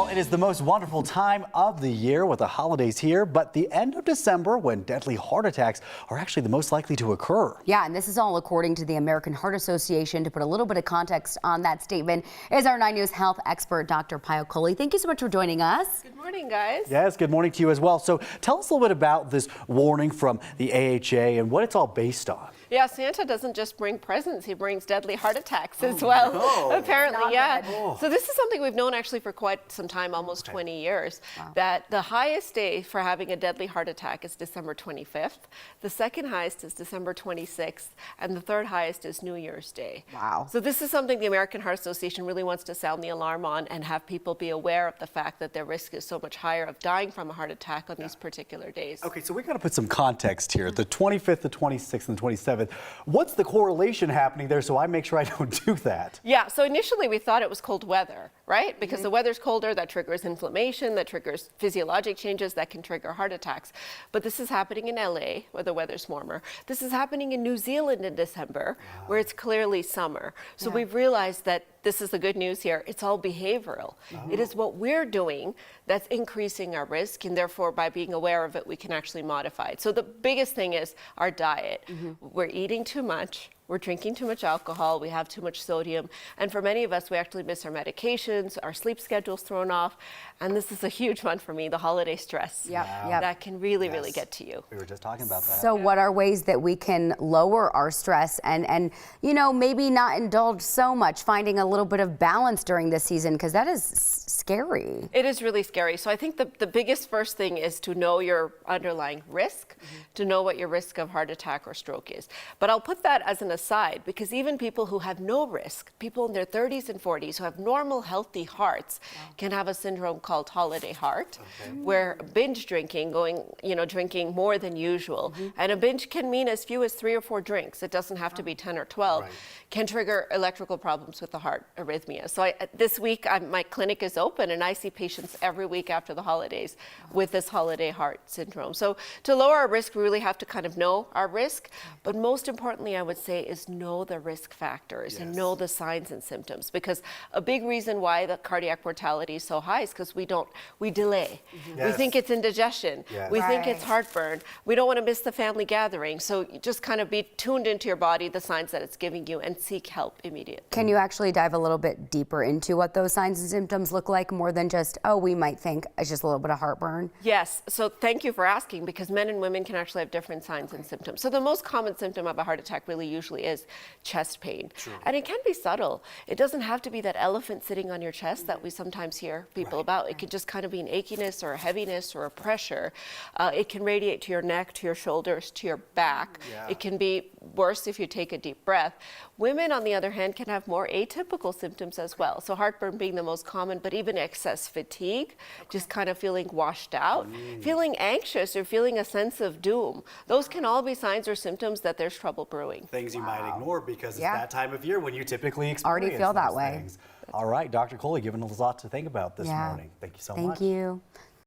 It is the most wonderful time of the year with the holidays here, but the end of December when deadly heart attacks are actually the most likely to occur. Yeah, and this is all according to the American Heart Association. To put a little bit of context on that statement is our 9 News health expert, Dr. Payal Kohli. Thank you so much for joining us. Good morning, guys. Yes, good morning to you as well. So tell us a little bit about this warning from the AHA and what it's all based on. Yeah, Santa doesn't just bring presents, he brings deadly heart attacks as well. No. Apparently, yeah. So this is something we've known actually for quite some time, almost 20 years, that the highest day for having a deadly heart attack is December 25th. The second highest is December 26th, and the third highest is New Year's Day. Wow. So this is something the American Heart Association really wants to sound the alarm on and have people be aware of the fact that their risk is so much higher of dying from a heart attack on these particular days. Okay, so we got to put some context here. The 25th, the 26th, and the 27th. What's the correlation happening there so I make sure I don't do that? Yeah, so initially we thought it was cold weather, right? Because the weather's colder, that triggers inflammation, that triggers physiologic changes that can trigger heart attacks. But this is happening in LA, where the weather's warmer. This is happening in New Zealand in December, where it's clearly summer. So we've realized that this is the good news here. It's all behavioral. It is what we're doing that's increasing our risk, and therefore by being aware of it, we can actually modify it. So the biggest thing is our diet. We're eating too much. We're drinking too much alcohol, we have too much sodium, and for many of us, we actually miss our medications, our sleep schedule's thrown off, and this is a huge one for me, the holiday stress. That can really get to you. We were just talking about that. So what are ways that we can lower our stress and you know, maybe not indulge so much, finding a little bit of balance during this season, because that is scary. It is really scary. So I think the biggest first thing is to know your underlying risk, to know what your risk of heart attack or stroke is. But I'll put that as an aside, because even people who have no risk, people in their 30s and 40s who have normal, healthy hearts, can have a syndrome called holiday heart, where binge drinking, drinking more than usual, and a binge can mean as few as 3 or 4 drinks. It doesn't have to be 10 or 12, can trigger electrical problems with the heart, arrhythmia. So this week, my clinic is open, and I see patients every week after the holidays with this holiday heart syndrome. So to lower our risk, we really have to kind of know our risk, but most importantly, I would say, is know the risk factors and know the signs and symptoms, because a big reason why the cardiac mortality is so high is because we delay. We think it's indigestion. We think it's heartburn. We don't want to miss the family gathering. So you just kind of be tuned into your body, the signs that it's giving you, and seek help immediately. Can you actually dive a little bit deeper into what those signs and symptoms look like, more than just, oh, we might think it's just a little bit of heartburn? Yes, so thank you for asking, because men and women can actually have different signs and symptoms. So the most common symptom of a heart attack really usually is chest pain. And it can be subtle. It doesn't have to be that elephant sitting on your chest that we sometimes hear people about. It could just kind of be an achiness or a heaviness or a pressure. It can radiate to your neck, to your shoulders, to your back. It can be worse if you take a deep breath. Women, on the other hand, can have more atypical symptoms as well. So heartburn being the most common, but even excess fatigue, just kind of feeling washed out, feeling anxious or feeling a sense of doom. Those can all be signs or symptoms that there's trouble brewing. Things you might ignore because it's that time of year when you typically experience Already feel that those way. things. All right, Dr. Kohli, giving us a lot to think about this morning. Thank you so much. Thank you.